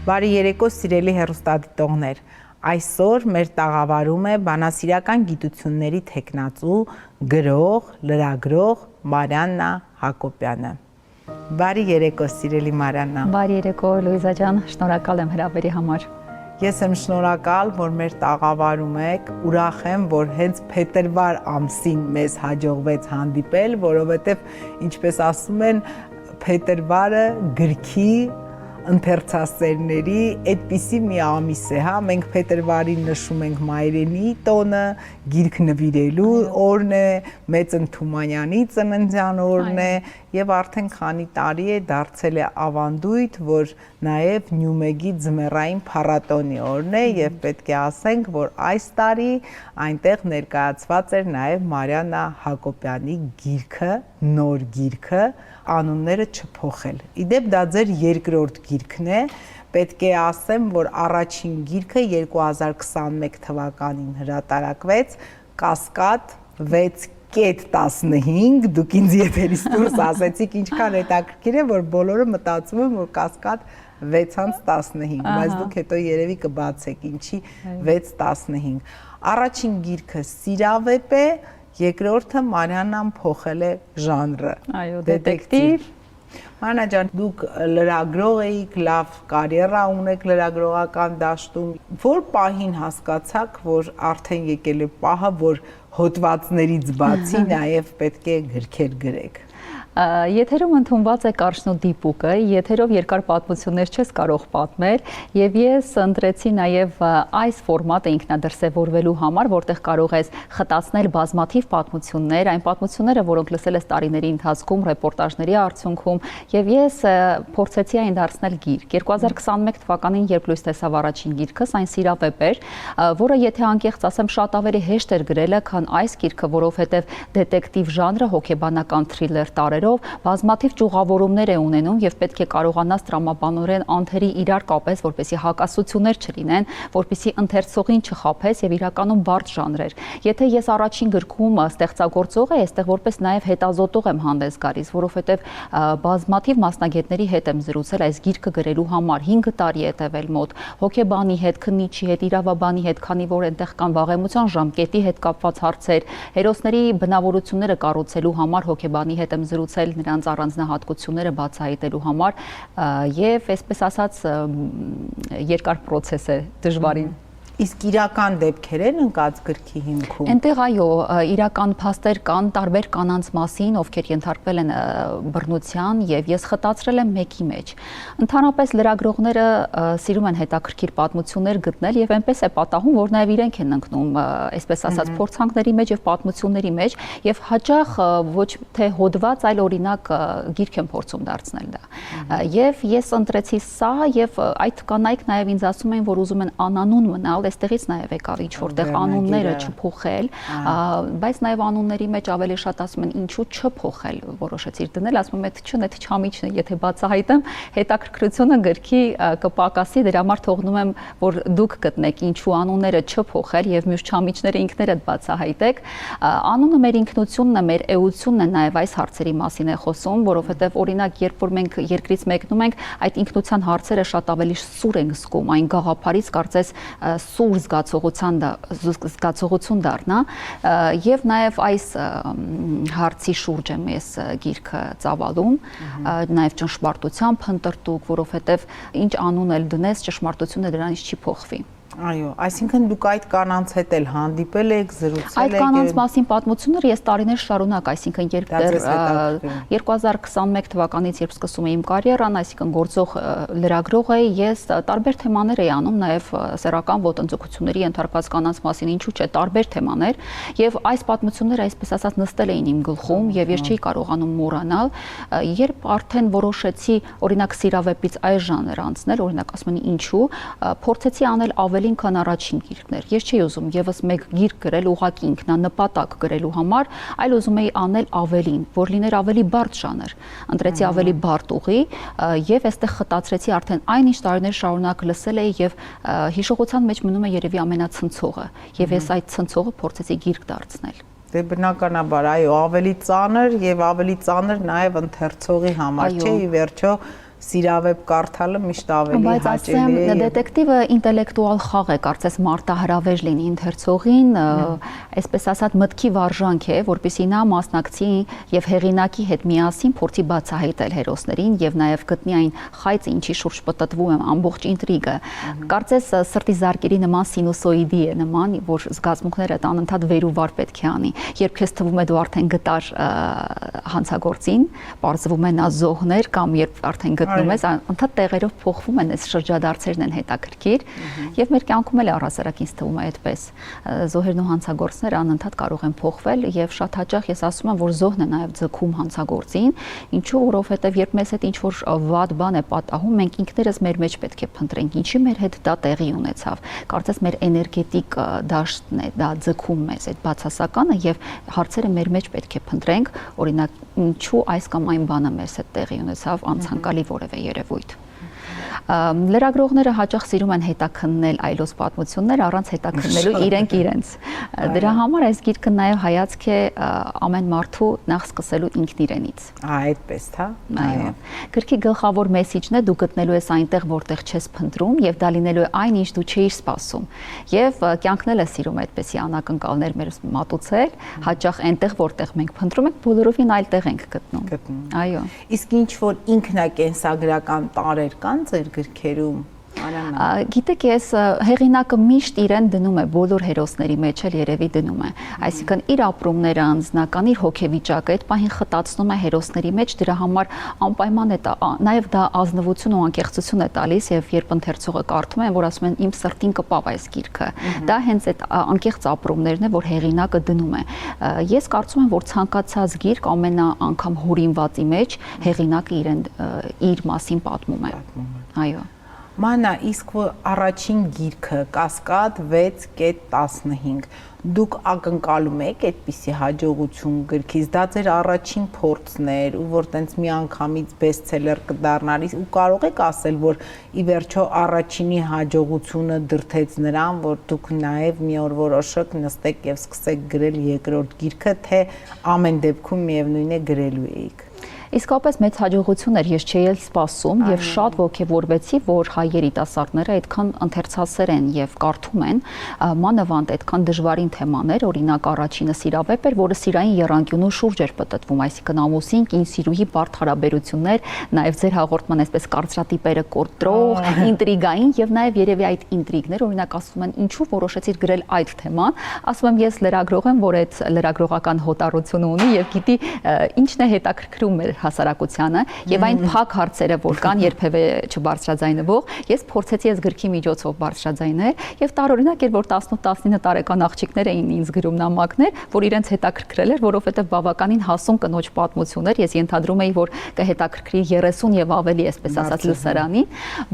Բարի երեկո սիրելի հեռուստադիտողներ, այսօր մեր տաղավարում է բանասիրական գիտությունների թեկնածու, գրող, լրագրող Մարիաննա Հակոբյանը։ Բարի երեկո սիրելի Մարիաննա։ Բարի երեկո Լուիզա ջան, շնորհակալ եմ հրավերի համար։ Ես եմ շնորհակալ, որ մեր տաղավարում եք, ուրախ եմ, որ հենց փետրվար ամսին մեզ հաջողվեց հանդիպել, որովհետև ինչպես ասում են, փետրվարը գրքի ընթերցասերների այդպիսի մի ամիս է, հա, մենք փետրվարին նշում ենք Մայրենի տոնը, գիրք նվիրելու օրն է, Մեծն Թումանյանի ծննդյան օրն է, եւ արդեն քանի տարի է դարձել է ավանդույթ, որ նաեւ Նյումեգի ձմեռային փառատոնի օրն է եւ պետք է ասենք, որ այս տարի այնտեղ ներկայացված էր նաեւ Մարիաննա Հակոբյանի գիրքը, նոր գիրքը անունները չփոխել։ Իդեպ դա ձեր երկրորդ գիրքն է, պետք է ասեմ, որ առաջին գիրքը 2021 թվականին հրատարակվեց, Կասկադ 6.15, դուք ինձ եթերից դուրս ասեցիք, ինչքան հետաքրքիր է, որ բոլորը մտածում են, որ Կասկադ 6.15, բայց դուք հետո երևի կբացեք, ինչի 6.15։ Առաջին գիրքը սիրավեպ է, երկրորդը Մարիաննան փոխել է ժանրը։ Այո, դետեկտիվ։ Մարիաննա ջան, դուք լրագրող էիք, լավ կարիերա ունեք լրագրողական դաշտում։ Որ պահին հասկացաք, որ արդեն եկել է պահը, որ հոդվածներից բացի նաև պետք է գրքեր գրեք։ Եթերում ընդունված է Կարճն ու դիպուկը, եթերով երկար պատմություններ չես կարող պատմել, եւ ես ընտրեցի նաեւ այս ֆորմատը ինքնադրսևորվելու համար, որտեղ կարող ես խտացնել բազմաթիվ պատմություններ, այն պատմությունները, որոնք լսել ես տարիների ընթացքում, ռեպորտաժների արդյունքում, եւ ես փորձեցի այն դարձնել գիրք։ 2021 թվականին, երբ լույս տեսավ առաջին գիրքս, այն սիրավեպ էր, որը եթե անկեղծ ասեմ, շատ ավելի հեշտ էր գրելը, քան այս գիրքը, որովհետեւ դետեկտիվ ժանրը հոգեբանական թրիլեր տարերով բազմաթիվ ճյուղավորումներ է ունենում եւ պետք է կարողանաս տրամաբանորեն անթերի իրար կապես, որպեսզի հակասություններ չլինեն, որպեսզի ընթերցողին չխաբես եւ իրականում բարդ ժանր էր։ Եթե ես առաջին գրքում ստեղծագործող եմ, այստեղ որպես նաեւ հետազոտող եմ հանդես գալիս, որովհետեւ բազմաթիվ մասնագետների հետ եմ զրուցել այս գիրքը գրելու համար, 5 տարի է տևել մոտ, հոգեբանի հետ, քննիչի հետ, իրավաբանի հետ, քանի որ այնտեղ կան վաղեմության ժամկետի հետ կապված հարցեր, հերոսների բնավորությունները կառուցելու համար հոգեբանի հետ եմ զրուցել նրանց առանձնահատկությունները բացահայտելու համար եւ այսպես ասած երկար process է դժվարին։ Իսկ իրական դեպքեր են ընկած գրքի հիմքում։ Այնտեղ այո, իրական փաստեր կան տարբեր կանանց մասին, ովքեր ենթարկվել են բռնության եւ ես խտացրել եմ մեկի մեջ։ Ընդհանրապես լրագրողները սիրում են հետաքրքիր պատմություններ գտնել եւ այնպես է պատահում, որ նաեւ իրենք են ընկնում, այսպես ասած, փորձանքների մեջ եւ պատմությունների մեջ եւ հաճախ ոչ թե հոդված, այլ օրինակ գիրք են փորձում դարձնել դա։ Եվ ես ընտրեցի սա եւ այդ կանայք նաեւ ինձ ասում են, որ ուզում են անանուն մնալ, այստեղից նաև եկավ ինչ որտեղ անունները չփոխել, բայց նաև անունների մեջ ավելի շատ ասում են ինչու չփոխել, որոշեցիր դնել, ասում եմ դա չէ, չամիջն է, եթե բացահայտեմ, հետաքրքրությունը գրքի կպակասի, դրա համար թողնում եմ, որ դուք գտնեք ինչու անունները չփոխել եւ մյուս չամիջները ինքներդ բացահայտեք։ Անունը մեր ինքնությունն է, մեր էությունն է, նաև այս հարցերի մասին է խոսում, որովհետեւ օրինակ երբ որ մենք երկրից մեկնում ենք, այդ ինքնության հարցերը շատ ավելի սուր են զգում, այն գաղափարից կարծես սուր զգացողություն դառնա եւ նաեւ այս հարցի շուրջ եմ ես գիրքը ծավալում, նաեւ ճշմարտությամբ հնդրտուկ, որովհետեւ ինչ անուն էլ դնես, ճշմարտությունը դրանից չի փոխվի։ Այո, այսինքն դուք այդ կանանց հետ էլ հանդիպել եք, զրուցել եք։ Այդ կանանց մասին պատմությունները ես տարիներ շարունակ, այսինքն երբ 2021 թվականից երբ սկսում էի իմ կարիերան, այսինքն գործող լրագրող էի, ես տարբեր թեմաներ էի անում, նաև սեռական ոտնձգությունների ենթարկված կանանց մասին, ինչու՞ չէ, տարբեր թեմաներ, եւ այս պատմությունները այսպես ասած նստել էին իմ գլխում եւ ես չէի կարողանում մոռանալ, երբ արդեն որոշեցի օրինակ սիրավեպից այս ժանր անցնել, օրինակ ասում են ինչու, փորձեցի անել ավելի քան առաջին գիրքներ։ Ես չէի ուզում եւս մեկ գիրք գրել ուղղակի ինքնանպատակ գրելու համար, այլ ուզում էի անել ավելին, որ լիներ ավելի բարդ ժանր։ Ընտրեցի ավելի բարդ ուղի եւ այստեղ խտացրեցի արդեն այն ինչ տարիներ շարունակ լսել էի եւ հիշողության մեջ մնում է երևի ամենացնցողը եւ ես այդ ցնցողը փորձեցի գիրք դարձնել։ Դե բնականաբար, այո, ավելի ծանր եւ ավելի ծանր նաեւ ընթերցողի համար, չէ՞, ի վերջո սիրավեպ կարդալը միշտ ավելի բայց ասեմ, հաճելի է։ դետեկտիվը ինտելեկտուալ խաղ է, կարծես մարտահրավեր լինի ընթերցողին, այսպես ասած մտքի վարժանք է, որպեսզի նա մասնակցի եւ հեղինակի հետ միասին փորձի բացահայտել հերոսներին եւ նաեւ գտնի այն խայծը, ինչի շուրջ պտտվում է ամբողջ ինտրիգը։ Կարծես սրտի զարկերի նման սինուսոիդի է նման, որ զգացմունքները անընդհատ վեր ու վար պետք է անի։ Երբ քեզ թվում է դու արդեն գտար հանցագործին, բարձվում է նա զոհներ կամ երբ արդեն գտնում ես, անդադ տեղերով փոխվում են, այս շրջադարձերն են հետաքրքիր եւ մեր կյանքում էլ առհասարակ ինձ թվում է այդպես։ Զոհերն ու հանցագործները անընդհատ կարող են փոխվել եւ շատ հաճախ ես ասում եմ, որ զոհն է նաեւ ձգում հանցագործին, ինչու որովհետեւ երբ մեզ հետ ինչ որ վատ բան է պատահում, մենք ինքներս մեր մեջ պետք է փնտրենք, ինչի մեր հետ դա տեղի ունեցավ։ Կարծես մեր էներգետիկ դաշտն է, դա ձգում մեզ այդ բացասականը եւ հարցերը մեր մեջ պետք է փնտրենք, օրինակ ինչու այս կամ այն բանը մեզ հետ տեղի ունեցավ, անցանկալի որևէ երևույթ։ Լրագրողները հաճախ սիրում են հետաքննել այլոց պատմություններ առանց հետաքննելու իրենք իրենց։ Դրա համար այս գիրքը նաև հայացք է ամեն մարդու նախ սկսելու ինքն իրենից։ Այդպես, հա։ Այո։ Գրքի գլխավոր մեսիջն է դու գտնելու ես այնտեղ, որտեղ չես փնտրում եւ դա լինելու է այն, ինչ դու չէիր սպասում։ Եվ կյանքն էլ է սիրում այդպեսի անակնկալներ մեր մատուցել, հաճախ այնտեղ, որտեղ մենք փնտրում ենք, բոլորովին այլ տեղ ենք գտնում։ Այո։ Իսկ ինչ որ ինքնակենսագրական տարեր կան ձեր գրքերում։ Գիտեք, ես հեղինակը միշտ իրեն դնում է բոլոր հերոսների մեջ էլ երևի դնում է, այսինքն իր ապրումները անձնական, իր հոգեվիճակը այդ պահին խտացնում է հերոսների մեջ, դրա համար անպայման է նաև դա ազնվություն ու անկեղծություն է տալիս եւ երբ ընթերցողը կարդում է, որ ասում են իմ սրտին կպավ այս գիրքը, դա հենց այդ անկեղծ ապրումներն է, որ հեղինակը դնում է։ Ես կարծում եմ, որ ցանկացած գիրք ամենա անգամ հորինվածի մեջ հեղինակը իրեն իր մասին պատմում է։ Այո։ Մանա, իսկ առաջին գիրքը Կասկադ 6.15 դուք ակնկալում եք այդպիսի հաջողություն գրքից, դա ձեր առաջին փորձն էր ու որ տենց մի անգամից բեսթսելեր կդառնար ու կարող եք ասել, որ ի վերջո առաջինի հաջողությունը դրդեց նրան, որ դուք նաև մի օր որոշեք նստեք եւ սկսեք գրել երկրորդ գիրքը, թե ամեն դեպքում միևնույն է գրելու եք։ Իսկապես մեծ հաջողություն էր, ես չէի էլ սպասում եւ շատ ողջևորվեցի, որ հայ երիտասարդները այդքան ընթերցասեր են եւ կարդում են մանավանդ այդքան դժվարին թեմաներ, օրինակ առաջինը սիրավեպ էր, որը սիրային եռանկյունու շուրջ էր պտտվում, այսինքն ամուսին, կին-սիրուհի բարդ հարաբերություններ, նաեւ ձեր հաղորդման այսպես կարծրատիպերը կորտրող, ինտրիգային եւ նաեւ երևի այդ ինտրիգներ, օրինակ ասում են, ինչու որոշեցիր գրել այդ թեման, ասում եմ, ես լրագրող եմ, որ այդ լրագրողական հոտառությունը ունի եւ գիտի ինչն է հետաքրքրում հասարակությանը եւ այն փակ հարցերը, որ կան երբևէ չբարձրաձայնվող, ես փորձեցի այս գրքի միջոցով բարձրաձայնել եւ տարօրինակ էր, որ 18-19 տարեկան աղջիկներ էին ինձ գրում նամակներ, որ իրենց հետաքրքրել էր, որովհետեւ բավականին հասուն կնոջ պատմություն էր, ես ենթադրում էի, որ կհետաքրքրի 30 եւ ավելի, այսպես ասած, լսարանին,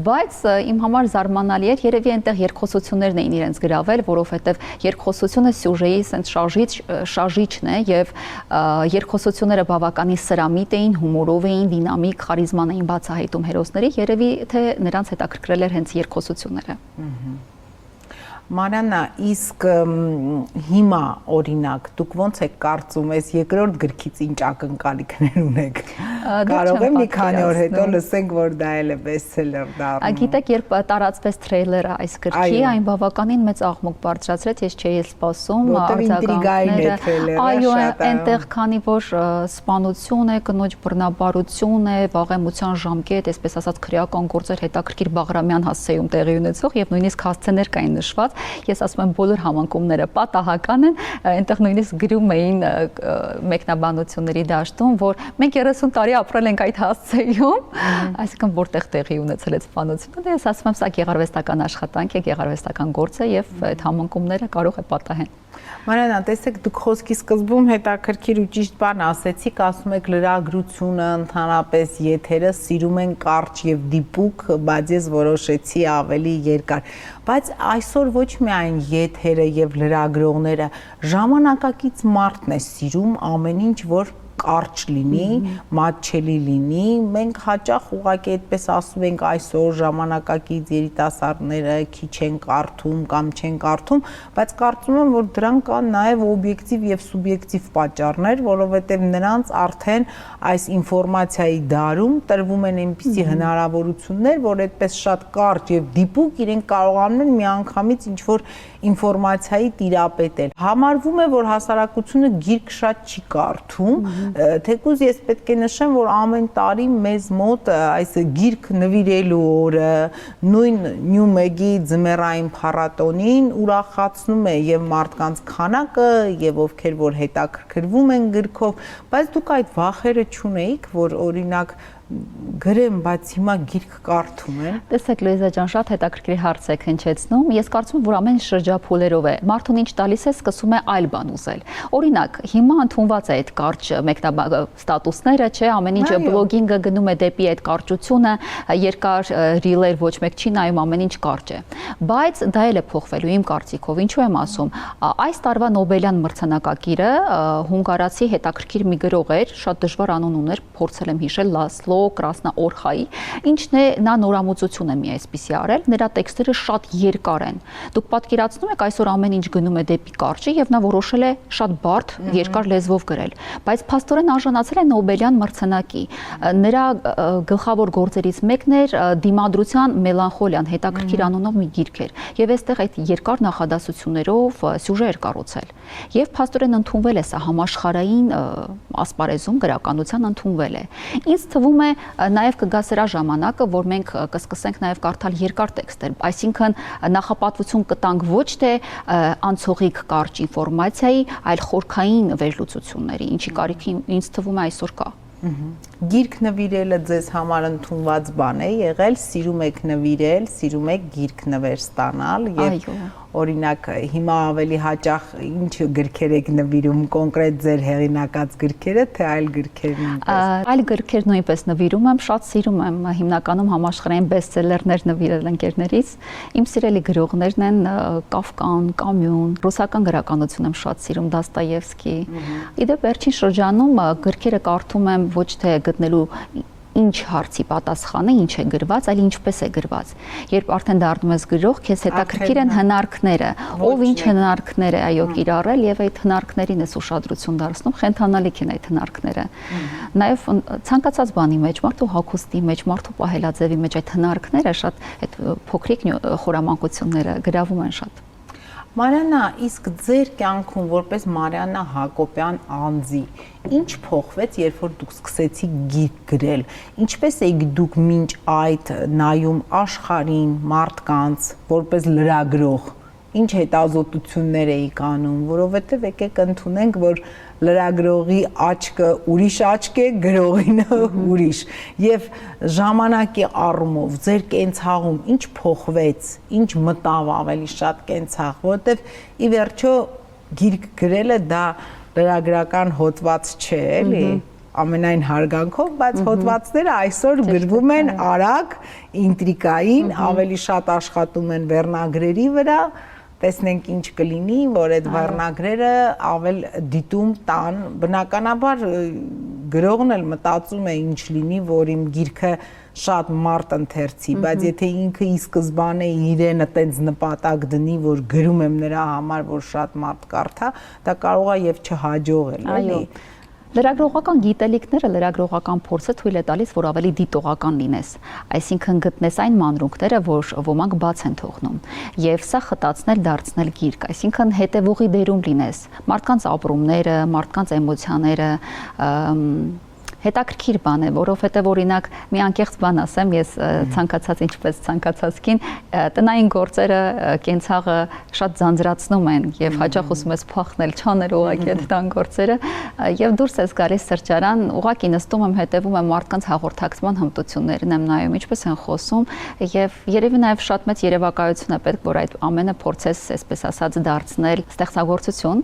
բայց իմ համար զարմանալի էր, երևի այնտեղ երկխոսություններն էին իրենց գրավել, որովհետեւ երկխոսությունը սյուժեի sense շարժիչն է եւ երկխոսությունները բավականին սրամիտ էին, հումորով էին, դինամիկ, խարիզման էին բացահայտում հերոսների, երևի թե նրանց հետաքրքրել էր հենց երկխոսությունները։ Մարիաննա, իսկ հիմա օրինակ դուք ոնց եք կարծում, այս երկրորդ գրքից ինչ ակնկալիքներ ունեք։ Կարող է մի քանի օր հետո լսենք, որ դա էլ է բեսթսելեր դառնում։ Գիտեք, երբ տարածվեց թրեյլերը այս գրքի, այն բավականին մեծ աղմուկ բարձրացրեց, ես չէի սպասում արձագանքները։ Այո, այնտեղ քանի որ սպանություն է, կնոջ բռնաբարություն է, վաղեմության ժամկետ, այսպես ասած քրեական գործեր հետաքրքիր Բաղրամյան հասցեում տեղի ունեցող եւ նույնիսկ հասցեներ կային նշված։ Ես ասում եմ բոլոր համընկումները պատահական են, այնտեղ նույնիսկ գրում էին մեկնաբանությունների դաշտում, որ մենք 30 տարի ապրել ենք այդ հասցեում, այսինքն որտեղ տեղի ունեցել այդ սպանությունը, ես ասում եմ սա գեղարվեստական աշխատանք է, գեղարվեստական գործ է եւ այդ համընկումները կարող է պատահեն։ Մարիաննա, տեսեք, դուք խոսքի սկզբում հետաքրքիր ու ճիշտ բան ասեցիք, ասում եք լրագրությունը, ընդհանրապես եթերը սիրում են կարճ եւ դիպուկ, բայց ես որոշեցի ավելի երկար։ Բայց այսօր ոչ միայն եթերը եւ լրագրողները, ժամանակակից մարդն է սիրում ամեն ինչ, որ կարճ լինի, մատչելի լինի, մենք հաճախ ուղղակի այդպես ասում ենք այսօր ժամանակակից երիտասարդները քիչ են կարդում կամ չեն կարդում, բայց կարծում եմ, որ դրան կան նաև օբյեկտիվ եւ սուբյեկտիվ պատճառներ, որովհետեւ նրանց արդեն այս ինֆորմացիայի դարում տրվում են այնպիսի հնարավորություններ, որ այդպես շատ կարճ եւ դիպուկ իրենք կարողանում են միանգամից ինչ որ ինֆորմացիայի տիրապետել։ Համարվում է, որ հասարակությունը գիրք շատ չի կարդում, թեկուզ ես պետք է նշեմ, որ ամեն տարի մեզ մոտ այս գիրք նվիրելու օրը, նույն Նյումեգի ձմեռային փառատոնին ուրախացնում է եւ մարդկանց քանակը եւ ովքեր որ հետաքրքրվում են գրքով, բայց դուք այդ վախերը չունեիք, որ օրինակ գրեմ, բայց հիմա գիրք կարդում են։ Տեսեք, Լուիզա ջան, շատ հետաքրքիր հարց եք հնչեցնում։ Ես կարծում եմ, որ ամեն շրջափուլերով է։ Մարդուն ինչ տալիս է, սկսում է այլ բան ուզել։ Օրինակ, հիմա ընդունված է այդ կարճ ստատուսները, չէ, ամեն ինչը բլոգինգը գնում է դեպի այդ կարճությունը, երկար ռիլեր ոչ մեկ չի նայում, ամեն ինչ կարճ է։ Բայց դա էլ է փոխվելու իմ կարծիքով։ Ինչու եմ ասում։ Այս տարվա Նոբելյան մրցանակակիրը հունգարացի հետաքրքիր մի գրող էր, շատ դժվար անուն ուներ, փորձել եմ հիշել, Լասլո Կրասնաօրխայի, ինչն է նա նորամուծություն է մի այսպիսի արել, նրա տեքստերը շատ երկար են։ Դուք պատկերացնում եք այսօր ամեն ինչ գնում է դեպի կարճի եւ նա որոշել է շատ բարդ, երկար լեզվով գրել, բայց փաստորեն արժանացել է Նոբելյան մրցանակի։ Նրա գլխավոր գործերից մեկն էր Դիմադրության մելանխոլիան, հետաքրքիր անունով մի գիրք էր, եւ այստեղ այդ երկար նախադասություններով սյուժե էր կառուցել։ Եվ փաստորեն ընդունվել է սա համաշխարհային ասպարեզում գրականության ընդունվել է։ Ինձ թվում է նաև կգա սրա ժամանակը, որ մենք կսկսենք նաև կարդալ երկար տեքստեր, այսինքն նախապատվություն կտանք ոչ թե անցողիկ կարճ ինֆորմացիայի, այլ խորքային վերլուծությունների, ինչի կարիքը ինձ թվում է այսօր կա։ Գիրք նվիրելը ձեզ համար ընդունված բան է եղել, սիրում եք նվիրել, սիրում եք գիրք նվեր ստանալ եւ օրինակ հիմա ավելի հաճախ ինչ գրքեր եք նվիրում, կոնկրետ ձեր հեղինակած գրքերը, թե այլ գրքեր նույնպես։ Այլ գրքեր նույնպես նվիրում եմ, շատ սիրում եմ հիմնականում համաշխարհային բեսթսելերներ նվիրել ընկերներից։ Իմ սիրելի գրողներն են Կաֆկան, Կամյուն, ռուսական գրականություն եմ շատ սիրում, Դոստոևսկի։ Իդեպ վերջին շրջանում գրքերը կարդում եմ ոչ թե գտնելու ինչ հարցի պատասխանը, ինչ է գրված, այլ ինչպես է գրված։ Երբ արդեն դառնում ես գրող, քեզ հետաքրքիր են հնարքները, ով ինչ հնարքներ է այո կիրառել եւ այդ հնարքներին ես ուշադրություն դարձնում, խենթանալիք են այդ հնարքները։ Նաեւ ցանկացած բանի մեջ, մարդու հագուստի մեջ, մարդու պահելաձևի մեջ այդ հնարքները շատ այդ փոքրիկ խորամանկությունները գրավում են շատ։ Մարիաննա, իսկ ձեր կյանքում որպես Մարիաննա Հակոբյան անձի ինչ փոխվեց, երբ որ դուք սկսեցիք գիրք գրել, ինչպես եք դուք մինչ այդ նայում աշխարհին, մարդկանց, որպես լրագրող, ինչ հետազոտություններ էիք անում, որովհետև եկեք ընդունենք, որ լրագրողի աչքը ուրիշ աչք է, գրողինը ուրիշ, եւ ժամանակի առումով ձեր կենցաղում ինչ փոխվեց, ինչ մտավ ավելի շատ կենցաղ, որովհետև ի վերջո գիրք գրելը դա լրագրական հոդված չէ, էլի, ամենայն հարգանքով, բայց հոդվածները այսօր գրվում են արագ, ինտրիգային, ավելի շատ աշխատում են վերնագրերի վրա, տեսնենք ինչ կլինի, որ այդ վերնագրերը ավել դիտում տան, բնականաբար գրողն էլ մտածում է ինչ լինի, որ իմ գիրքը շատ մարդ ընթերցի, բայց եթե ինքը ի սկզբանե իրեն այտենց նպատակ դնի, որ գրում եմ նրա համար, որ շատ մարդ կարդա, դա կարող է եւ չհաջողել, էլի։ Լրագրողական գիտելիքները, լրագրողական փորձը թույլ է տալիս, որ ավելի դիտողական լինես, այսինքն գտնես այն մանրուքները, որ ոմանք բաց են թողնում, եւ սա խտացնել, դարձնել գիրք, այսինքն հետևողի դերում լինես, մարդկանց ապրումները, մարդկանց էմոցիաները, հետաքրքիր բան է, որովհետև օրինակ մի անկեղծ բան ասեմ, ես ցանկացած ինչպես ցանկացած կին տնային գործերը կենցաղը շատ ձանձրացնում են եւ հաճախ ուզում ես փախնել, չանել ուղղակի այդ տան գործերը եւ դուրս ես գալիս սրճարան, ուղղակի նստում եմ, հետևում եմ մարդկանց հաղորդակցման հմտություններին եմ նայում, ինչպես են խոսում եւ երևի նաեւ շատ մեծ երևակայություն է պետք, որ այդ ամենը փորձես, այսպես ասած, դարձնել ստեղծագործություն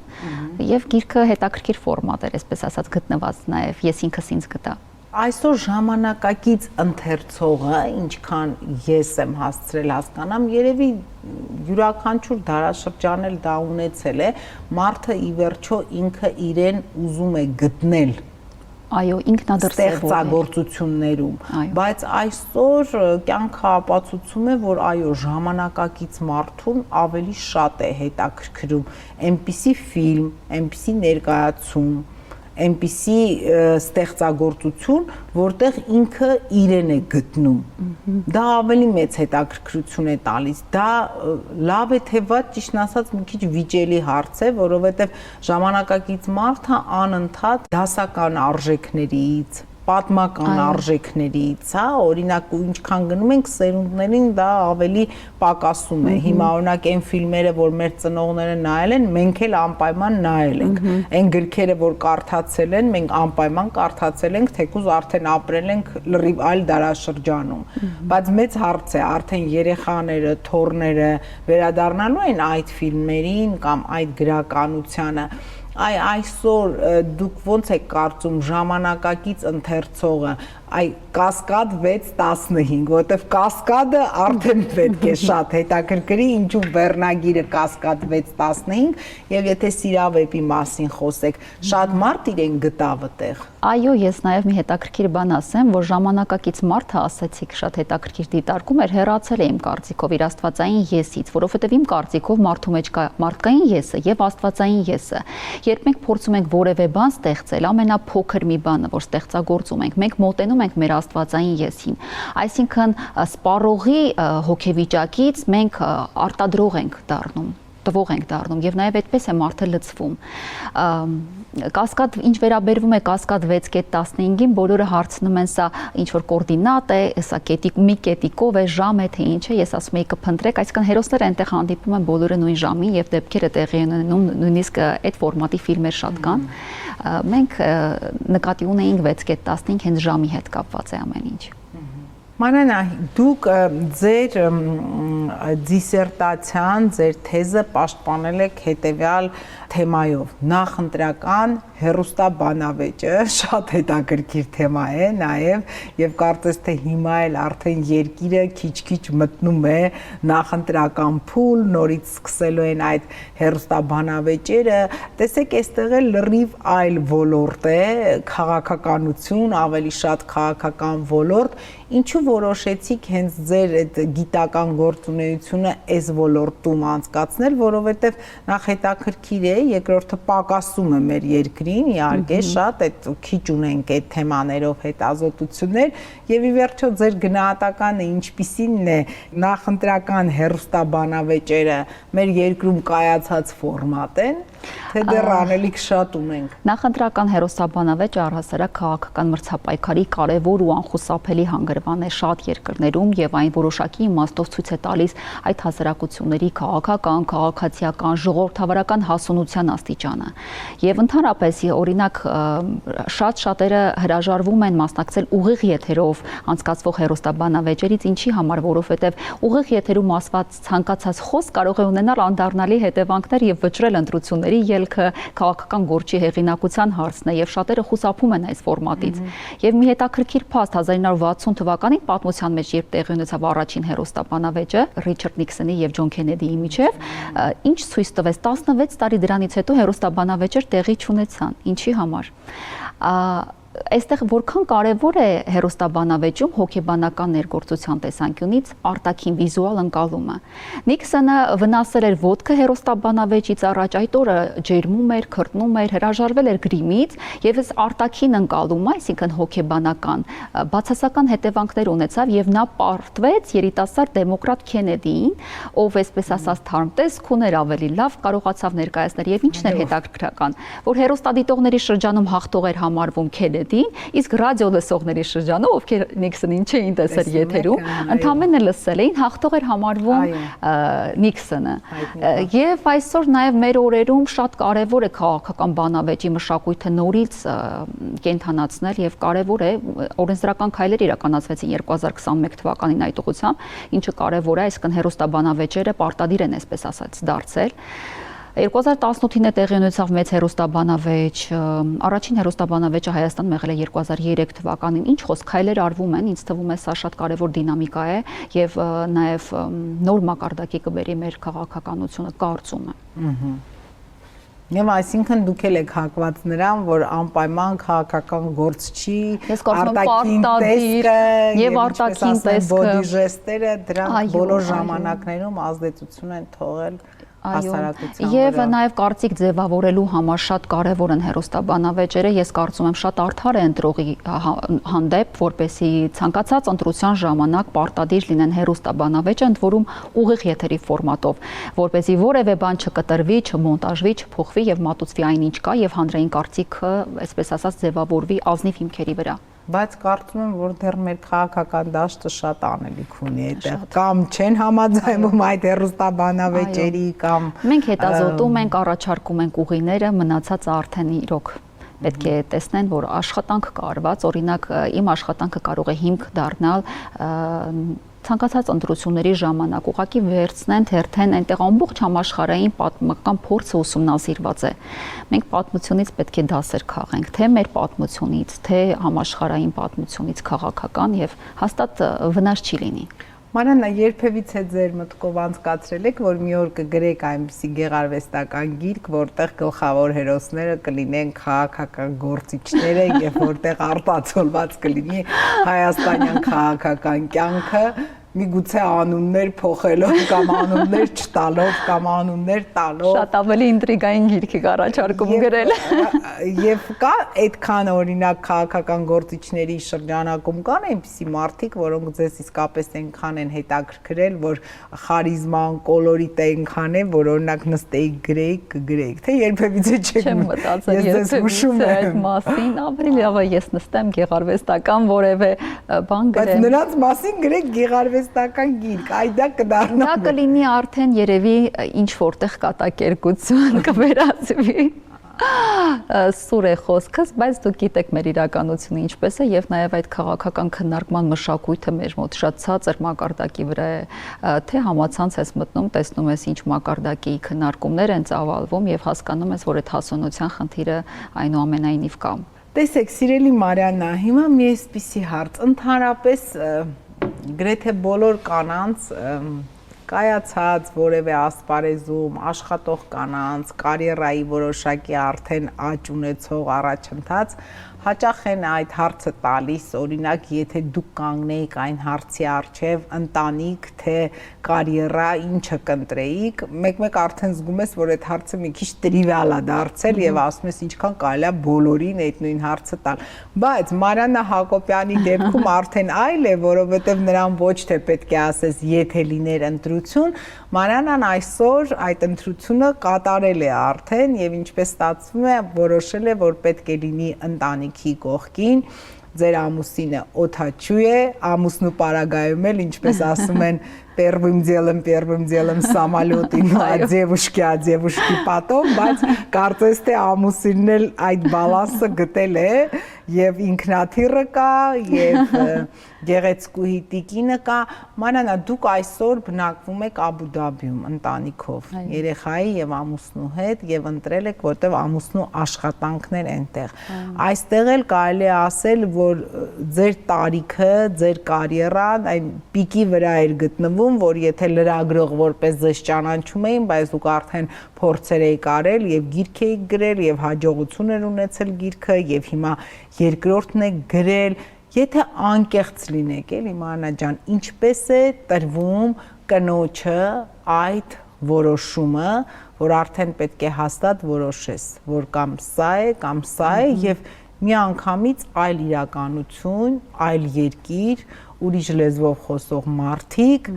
եւ գիրքը հետաքրքիր ֆորմատ էր, այսպես ասած, գտնված նաեւ ես ինքս ինձ գտա։ Այսօր ժամանակակից ընթերցողը, ինչքան ես եմ հասցրել հասկանամ, երևի յուրաքանչյուր դարաշրջան էլ դա ունեցել է, մարդը ի վերջո ինքը իրեն ուզում է գտնել Այո, ստեղծագործություններում, բայց այսօր կյանքը ապացուցում է, որ այո, ժամանակակից մարդուն ավելի շատ է հետաքրքրում այնպիսի ֆիլմ, այնպիսի ներկայացում, այնպիսի ստեղծագործություն, որտեղ ինքը իրեն է գտնում։ Դա ավելի մեծ հետաքրքրություն է տալիս։ Դա լավ է թե վատ, ճիշտն ասած, մի քիչ վիճելի հարց է, որովհետև ժամանակակից մարդը անընդհատ դասական արժեքներից, պատմական արժեքներից, հա, օրինակ ինչքան գնում ենք սերունդներին, դա ավելի պակասում է։ Հիմա օրինակ այն ֆիլմերը, որ մեր ծնողները նայել են, մենք էլ անպայման նայել ենք։ Այն գրքերը, որ կարդացել են, մենք անպայման կարդացել ենք, թեկուզ արդեն ապրել ենք լրիվ այլ դարաշրջանում։ Բայց մեծ հարց է, արդեն երեխաները, թոռները վերադառնալու են այդ ֆիլմերին կամ այդ գրականությանը։ Այսօր դուք ոնց եք կարծում ժամանակակից ընթերցողը կասկադ 6-15, որովհետև կասկադը արդեն պետք է շատ հետաքրքրի, ինչու վերնագիրը կասկադ 6-15, եւ եթե սիրավեպի մասին խոսեք, շատ մարդ իրեն գտավ այդտեղ։ Այո, ես նաև մի հետաքրքիր բան ասեմ, որ ժամանակակից մարդը, ասացիք, շատ հետաքրքիր դիտարկում էր, հեռացել է իմ կարծիքով իր աստվածային եսից, որովհետև իմ կարծիքով մարդու մեջ կա մարդկային եսը եւ աստվածային եսը։ Երբ մենք փորձում ենք որևէ բան ստեղծել, ամենափոքր մի բանը, որ ստեղծագործում ենք, մենք մոտենում ենք մեր աստվածային եսին։ Այսինքն սպառողի հոգեվիճակից մենք արտադրող ենք դառնում, տվող ենք դառնում եւ նաեւ այդպես է մարդը լցվում։ Կասկադ, ինչ վերաբերվում է կասկադ 6.15-ին, բոլորը հարցնում են սա ինչ որ կոորդինատ է, սա մի կետիկով է, ժամ է, թե ինչ է, ես ասում եի կփնտրեք, այսինքն հերոսները այնտեղ հանդիպում են բոլորը նույն ժամին եւ դեպքերը տեղի են ունենում, նույնիսկ այդ ֆորմատի ֆիլմեր շատ կան։ Մենք նկատի ունեինք 6.15 հենց ժամի հետ կապված է ամեն ինչ։ Մանանա, դուք ձեր դիսերտացիան, ձեր թեզը պաշտպանել եք հետևյալ թեմայով՝ նախընտրական հեռուստաբանավեճը, շատ հետաքրքիր թեմա է նաև, եւ կարծես թե հիմա էլ արդեն երկիրը քիչ-քիչ մտնում է նախընտրական փուլ, նորից սկսելու են այդ հեռուստաբանավեճերը։ Տեսեք, այստեղ էլ լրիվ այլ ոլորտ է, քաղաքականություն, ավելի շատ քաղաքական ոլորտ, ինչու որոշեցիք հենց ձեր այդ գիտական գործունեությունը այս ոլորտում անցկացնել, որովհետև նախ հետաքրքիր է, երկրորդը պակասում է մեր երկրին, իհարկե շատ այդ քիչ ունենք այդ թեմաներով հետազոտություններ, եւ ի վերջո ձեր գնահատականը ինչպիսին է նախընտրական հեռուստաբանավեճերը մեր երկրում կայացած ֆորմատ են, թե դեռ անելիք շատ ունենք։ Նախընտրական հեռուստաբանավեճը առհասարակ քաղաքական մրցապայքարի կարևոր ու անխուսափելի հանգրվան է շատ երկրներում եւ այն որոշակի իմաստով ցույց է տալիս այդ հասարակությունների քաղաքական, քաղաքացիական, ժողովրդավարական հասունության աստիճանը։ Եվ ընդհանրապես օրինակ շատերը հրաժարվում են մասնակցել ուղիղ եթերով անցկացվող հեռուստաբանավեճերից, ինչի համար, որովհետեւ ուղիղ եթերում ասված ցանկացած խոսք կարող է ունենալ անդառնալի հետևանքներ եւ վճռել ընտրությունների ելքը, քաղաքական գործի հեղինակության հարցն է եւ շատերը խուսափում են այս ֆորմատից։ Եվ մի հետաքրքիր փաստ 1960 թվականին պատմության մեջ երբ տեղի ունեցավ առաջին հեռուստաբանավեճը Ռիչարդ Նիքսոնի եւ Ջոն Քենեդիի միջեւ, ինչ ցույց տվեց 16 տարի դրանից հետո հեռուստաբանավեճեր տեղի չունեցան։ Ինչի համար։ Այստեղ որքան կարևոր է հեռուստաբանավեճում հոգեբանական ներգործության տեսանկյունից արտաքին վիզուալ ընկալումը։ Նիքսոնը վնասել էր ոտքը հեռուստաբանավեճից առաջ, այդ օրը ջերմում էր, քրտնում էր, հրաժարվել էր գրիմից եւ այս արտաքին ընկալումը, այսինքն հոգեբանական, բացասական հետևանքներ ունեցավ եւ նա պարտվեց երիտասարդ դեմոկրատ Քենեդիին, ով այսպես ասած թարմ տեսք ուներ, ավելի լավ կարողացավ ներկայացնել եւ ինչն էր հետաքրքրական, որ հեռուստադիտողների շրջանում հաղթող էր համարվում Քենեդին, իսկ ռադիո լսողների շրջանում, ովքեր Նիքսոնին չէին տեսել եթերում, ընդամենը լսել էին, հաղթող էր համարվում Նիքսոնը։ Եվ այսօր նաև մեր օրերում շատ կարևոր է քաղաքական բանավեճի մշակույթը նորից կենթանացնել եւ կարևոր է օրենսդրական քայլեր իրականացվեցին 2021 թվականին այդ ուղղությամբ, ինչը կարևոր է, այսինքն հեռուստաբանավեճերը պարտադիր են, այսպես ասած, դարձել։ 2018-ին է տեղի ունեցավ մեծ հեռուստաբանավեճ, առաջին հեռուստաբանավեճը Հայաստանում եղել է 2003 թվականին, ինչ խոսք քայլեր արվում են, ինձ թվում է սա շատ կարևոր դինամիկա է եւ նաեւ նոր մակարդակի կբերի մեր քաղաքականությունը, կարծում եմ։ Եվ այսինքն դուք եք հակված նրան, որ անպայման քաղաքական գործ չի, արտաքին տեսքը եւ արտաքին տեսքը, բոդի ժեստերը դրանք բոլոր ժամանակներում ազդեցություն են թողել հասարակության եւ նաեւ կարծիք ձևավորելու համար շատ կարեւոր են հերոստաբանավեճերը, ես կարծում եմ շատ արդար է ընտրողի հանդեպ, որպեսի ցանկացած ընտրության ժամանակ պարտադիր լինեն հերոստաբանավեճը, ընդ որում ուղիղ եթերի ֆորմատով, որպեսի որևէ բան չկտրվի, չմոնտաժվի, չփոխվի եւ մատուցվի այնինչ կա եւ հանրային կարծիքը, այսպես ասած, ձևավորվի ազնիվ հիմքերի վրա։ Բայց կարծում եմ, որ դեռ մեր քաղաքական դաշտը շատ անելիք ունի այդտեղ, կամ չեն համաձայնում այդ հեռուստաբանավեճերի, կամ մենք հետազոտում ենք, առաջարկում ենք ուղիները, մնացածը արդեն իրոք պետք է տեսնեն, որ աշխատանք կա արված, օրինակ իմ աշխատանքը կարող է հիմք դառնալ ցանկացած ընտրությունների ժամանակ ուղղակի վերցնեն, թերթեն, այնտեղ ամբողջ համաշխարհային պատմական փորձը ուսումնասիրված է։ Մենք պատմությունից պետք է դասեր քաղենք, թե մեր պատմությունից, թե համաշխարհային պատմությունից քաղաքական եւ հաստատ վնաս չի լինի։ Մարիաննա, երբևիցե ձեր մտքով անցկացրել եք, որ մի օր կգրեք այնպիսի գեղարվեստական գիրք, որտեղ գլխավոր հերոսները կլինեն քաղաքական գործիչները եւ որտեղ արտացոլված կլինի հայաստանյան քաղաքական կյանքը, միգուցե անուններ փոխելով կամ անուններ չտալով կամ անուններ տալով։ Շատ ավելի ինտրիգային գիրք եք առաջարկում գրել։ Եվ կա այդքան օրինակ քաղաքական գործիչների շրջանակում կան այնպիսի մարդիկ, որոնք ձեզ իսկապես այնքան են հետաքրքրել, որ խարիզման, կոլորիտը այնքան է, որ օրինակ նստեիք գրեիք, թե երբևիցե չեք մտածել, ես հուշում եմ այդ մասին, ավելի լավ է ես նստեմ գեղարվեստական որևէ բան գրեմ։ Բայց նրանց մասին գրեք գեղարվեստական գիրք, այ դա կդառնա։ Դա կլինի արդեն երևի ինչ որտեղ կատակերգություն կվերածվի։ Սուր է խոսքս, բայց դուք գիտեք մեր իրականությունը ինչպես է եւ նաեւ այդ քաղաքական քննարկման մշակույթը մեր մոտ շատ ցածր մակարդակի վրա է, թե համացանց ես մտնում, տեսնում ես ինչ մակարդակի քննարկումներ են ծավալվում եւ հասկանում ես, որ այդ հասունության խնդիրը այնուամենայնիվ կա։ Տեսեք, սիրելի Մարիաննա, հիմա մի էսպիսի հարց, ընդհանրապես գրեթե բոլոր կանանց կայացած որևէ ասպարեզում աշխատող կանանց կարիերայի որոշակի արդեն աճ ունեցող առաջընթաց հաճախ են այդ հարցը տալիս, օրինակ, եթե դուք կանգնեիք այն հարցի առջև ընտանիք, թե կարիերա, ինչը կընտրեիք, մեկ-մեկ արդեն զգում ես, որ այդ հարցը մի քիչ տրիվիալ է դարձել եւ ասում ես ինչքան կարելի է բոլորին այդ նույն հարցը տալ։ Բայց Մարիաննա Հակոբյանի դեպքում արդեն այլ է, որովհետեւ նրան ոչ թե պետք է ասես, եթե լիներ ընտրություն, Մարիաննան այսօր այդ ընտրությունը կատարել է արդեն եւ ինչպես ստացվում է, որոշել է, որ պետք է լինի ընտանիքի կողքին, ձեր ամուսինը օդաչու է, ամուսնու պարագայում էլ, ինչպես ասում են, первым делом самолётին, девушки потом, բայց կարծես թե ամուսինն էլ այդ բալանսը գտել է եւ ինքնաթիռը կա եւ գեղեցկուհի տիկինը կա։ Մարիաննա, դուք այսօր բնակվում եք Աբու Դաբիում ընտանիքով, երեխայի եւ ամուսնու հետ եւ ընտրել եք, որտեւ ամուսնու աշխատանքն էր այնտեղ։ Այստեղ էլ կարելի է ասել, որ ձեր տարիքը, ձեր կարիերան այն պիկի վրա էր գտնվում, որ եթե լրագրող որպես ձեզ ճանաչում էին, բայց դուք արդեն փորձեր եք արել եւ գիրք եք գրել եւ հաջողություն էր ունեցել գիրքը եւ հիմա երկրորդն եք գրել, եթե անկեղծ լինեք, էլի Մարիաննա ջան, ինչպես է տրվում կնոջը այդ որոշումը, որ արդեն պետք է հաստատ որոշես, որ կամ սա է եւ միանգամից այլ իրականություն, այլ երկիր, ուրիշ լեզվով խոսող մարդիկ,